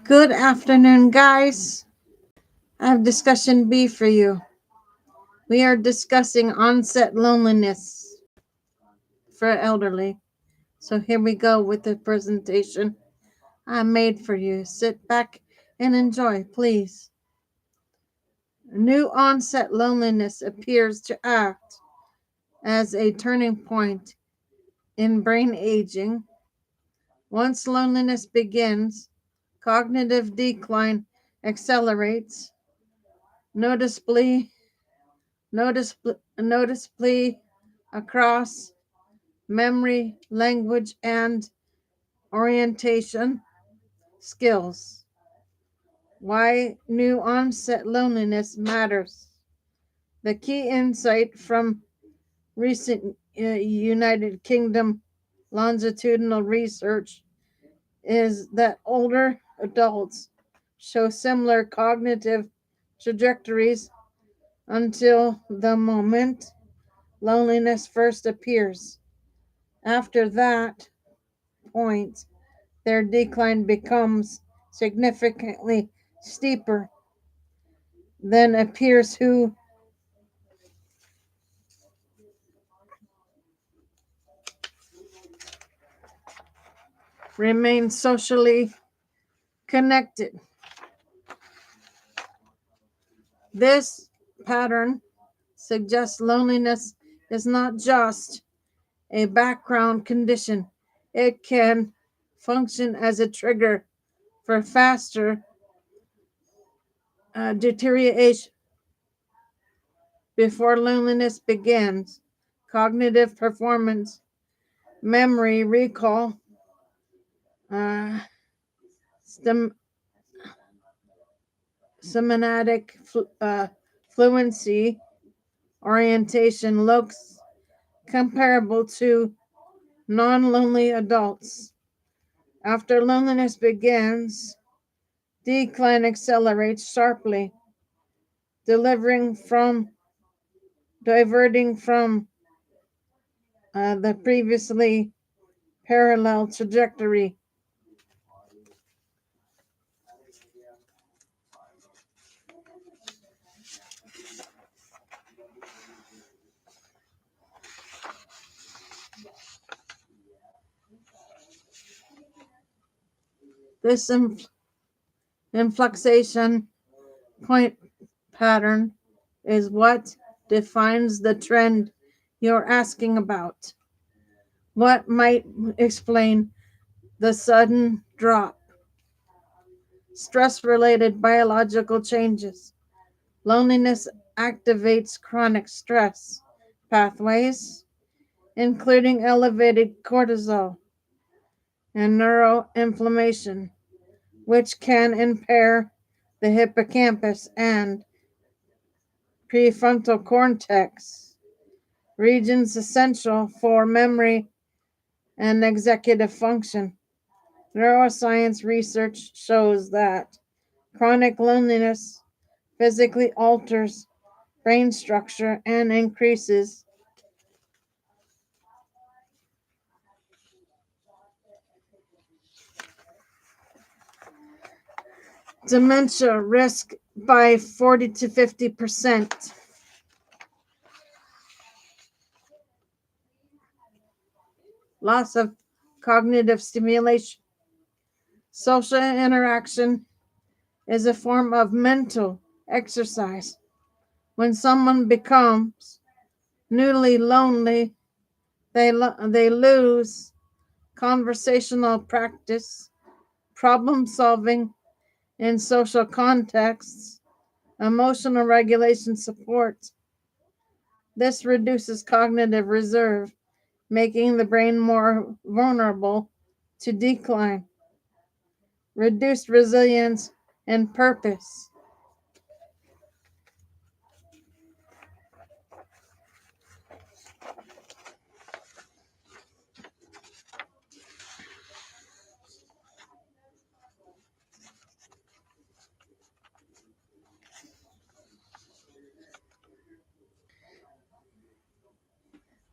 Good afternoon, guys. I have discussion B for you. We are discussing onset loneliness for elderly. So here we go with the presentation I made for you. Sit back and enjoy, please. New onset loneliness appears to act as a turning point in brain aging. Once loneliness begins, cognitive decline accelerates noticeably noticeably across memory, language, and orientation skills. Why new onset loneliness matters. The key insight from recent United Kingdom longitudinal research is that older adults show similar cognitive trajectories until the moment loneliness first appears. After that point, their decline becomes significantly steeper than peers who remain socially connected. This pattern suggests loneliness is not just a background condition, it can function as a trigger for faster deterioration. Before loneliness begins, cognitive performance, memory, recall, uh, stem, semantic fluency, orientation looks comparable to non lonely adults. After loneliness begins, decline accelerates sharply, delivering from diverting from the previously parallel trajectory. This inflection point pattern is what defines the trend you're asking about. What might explain the sudden drop? Stress related biological changes. Loneliness activates chronic stress pathways, including elevated cortisol and neuroinflammation, which can impair the hippocampus and prefrontal cortex, regions essential for memory and executive function. Neuroscience research shows that chronic loneliness physically alters brain structure and increases dementia risk by 40 to 50%. Loss of cognitive stimulation. Social interaction is a form of mental exercise. When someone becomes newly lonely, they lose conversational practice, problem solving in social contexts, emotional regulation support. This reduces cognitive reserve, making the brain more vulnerable to decline. Reduced resilience and purpose.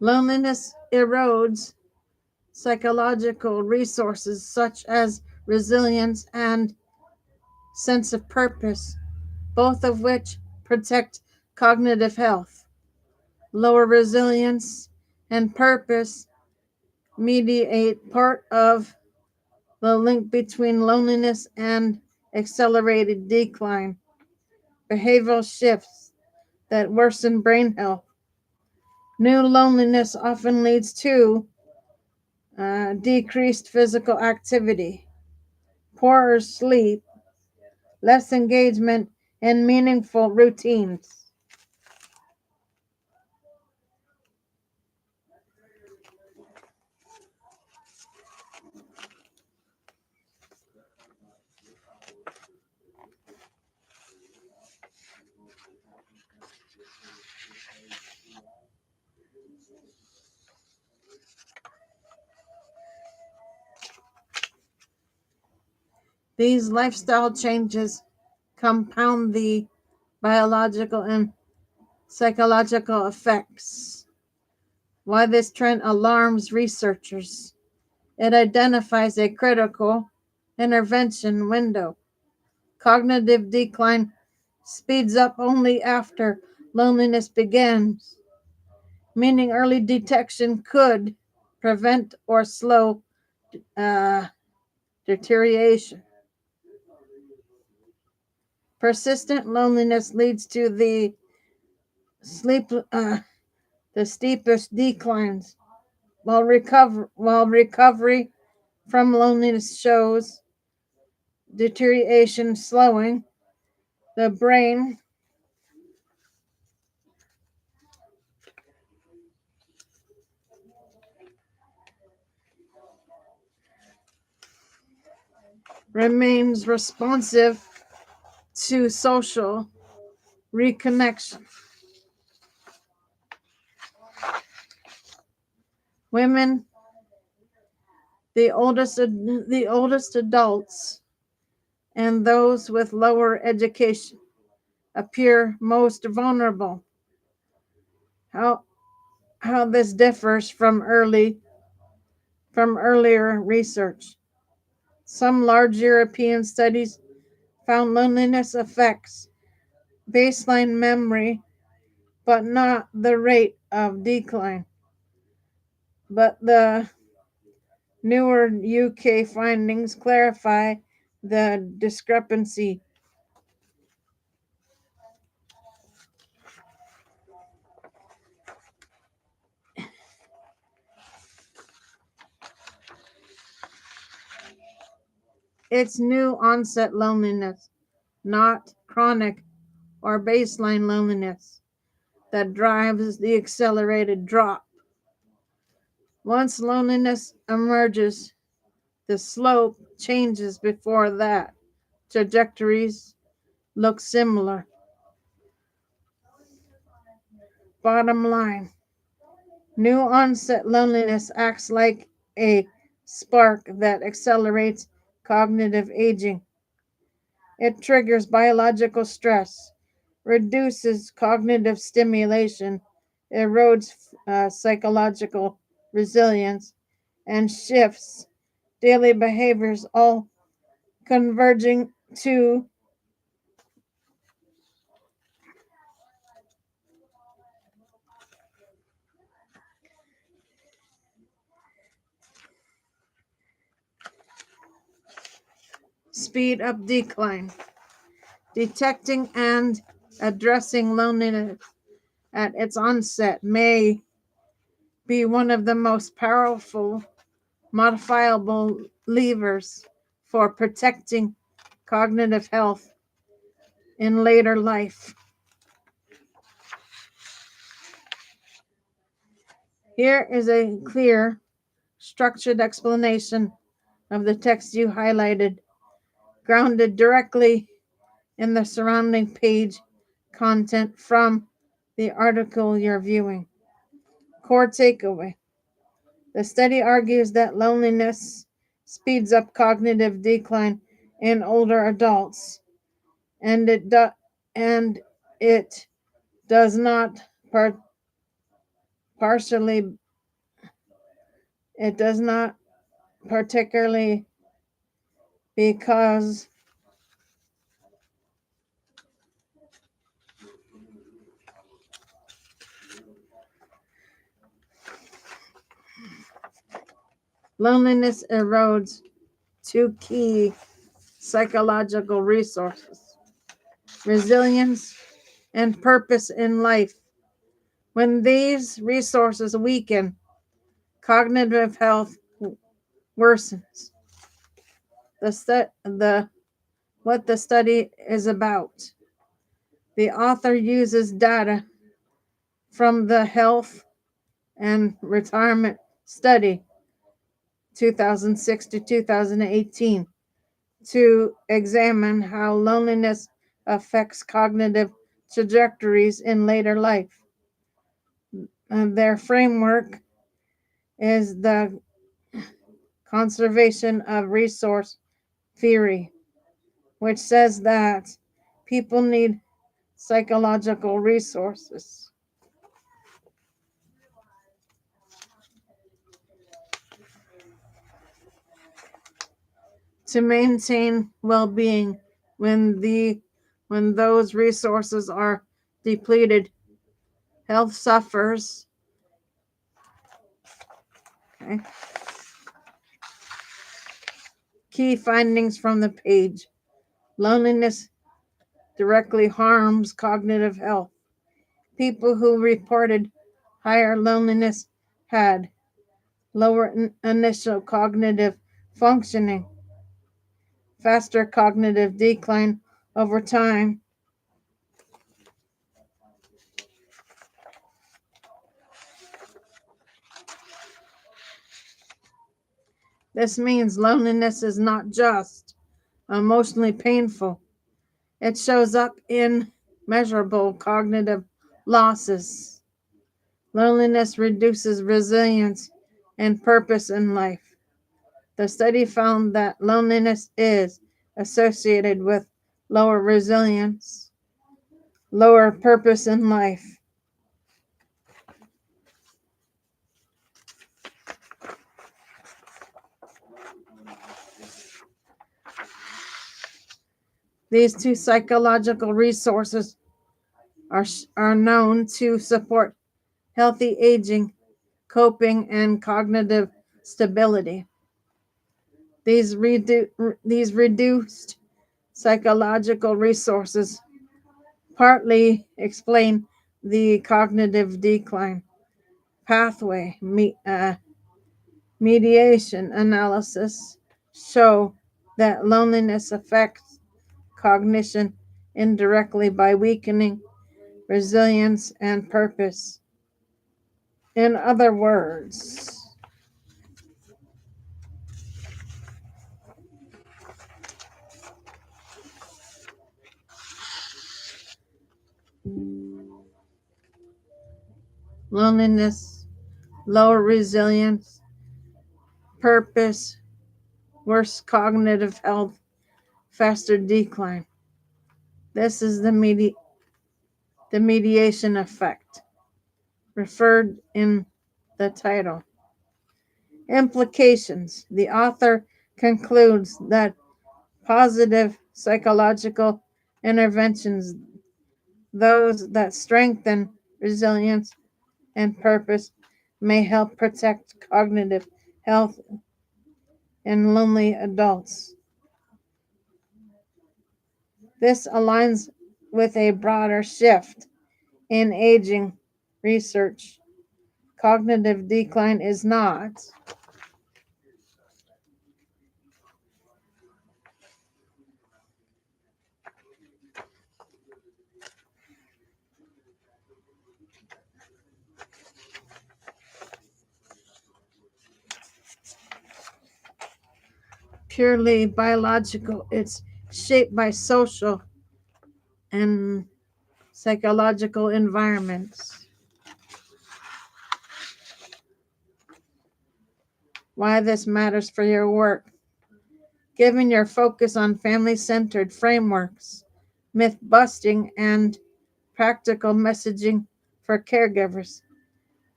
Loneliness erodes psychological resources such as resilience and sense of purpose, both of which protect cognitive health. Lower resilience and purpose mediate part of the link between loneliness and accelerated decline, behavioral shifts that worsen brain health. New loneliness often leads to decreased physical activity, poorer sleep, less engagement in meaningful routines. These lifestyle changes compound the biological and psychological effects. Why this trend alarms researchers. It identifies a critical intervention window. Cognitive decline speeds up only after loneliness begins, meaning early detection could prevent or slow uh, deterioration. Persistent loneliness leads to sleep, the steepest declines, while recovery from loneliness shows deterioration slowing. The brain remains responsive to social reconnection. Women, the oldest adults, and those with lower education appear most vulnerable. How how this differs from earlier research. Some large European studies found loneliness affects baseline memory, but not the rate of decline. But the newer UK findings clarify the discrepancy. It's new onset loneliness, not chronic or baseline loneliness, that drives the accelerated drop. Once loneliness emerges, the slope changes before that. Trajectories look similar. Bottom line, new onset loneliness acts like a spark that accelerates cognitive aging. It triggers biological stress, reduces cognitive stimulation, erodes psychological resilience, and shifts daily behaviors, all converging to speed up decline. Detecting and addressing loneliness at its onset may be one of the most powerful modifiable levers for protecting cognitive health in later life. Here is a clear, structured explanation of the text you highlighted, grounded directly in the surrounding page content from the article you're viewing. Core takeaway. The study argues that loneliness speeds up cognitive decline in older adults, and and it does not partially it does not particularly because Loneliness erodes two key psychological resources: resilience and purpose in life. When these resources weaken, cognitive health worsens. The what the study is about. The author uses data from the Health and Retirement Study 2006 to 2018 to examine how loneliness affects cognitive trajectories in later life. Their framework is the conservation of resource theory, which says that people need psychological resources to maintain well-being. When those resources are depleted, health suffers. Okay. Key findings from the page. Loneliness directly harms cognitive health. People who reported higher loneliness had lower initial cognitive functioning, faster cognitive decline over time. This means loneliness is not just emotionally painful, it shows up in measurable cognitive losses. Loneliness reduces resilience and purpose in life. The study found that loneliness is associated with lower resilience, lower purpose in life. These two psychological resources are known to support healthy aging, coping, and cognitive stability. These reduced psychological resources partly explain the cognitive decline pathway. Mediation analysis show that loneliness affects cognition indirectly by weakening resilience and purpose. In other words, loneliness, lower resilience, purpose, worse cognitive health, faster decline. This is the mediation effect, referred in the title. Implications. The author concludes that positive psychological interventions, those that strengthen resilience and purpose, may help protect cognitive health in lonely adults. This aligns with a broader shift in aging research. Cognitive decline is not purely biological, it's shaped by social and psychological environments. Why this matters for your work. Given your focus on family centered frameworks, myth busting, and practical messaging for caregivers,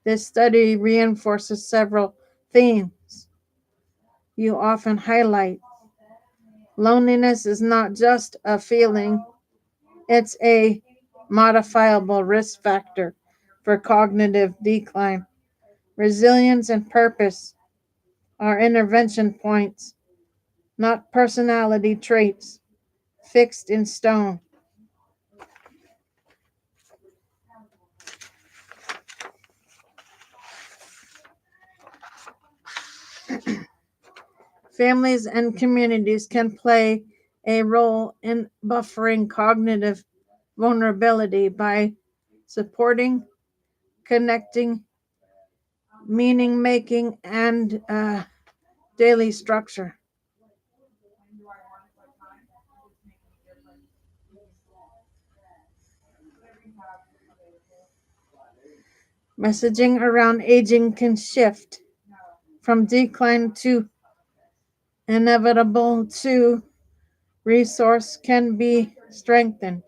this study reinforces several themes you often highlight. Loneliness is not just a feeling, it's a modifiable risk factor for cognitive decline. Resilience and purpose. are intervention points, not personality traits fixed in stone. Families and communities can play a role in buffering cognitive vulnerability by supporting, connecting, meaning making, and daily structure. Messaging around aging can shift from decline to inevitable to resource can be strengthened.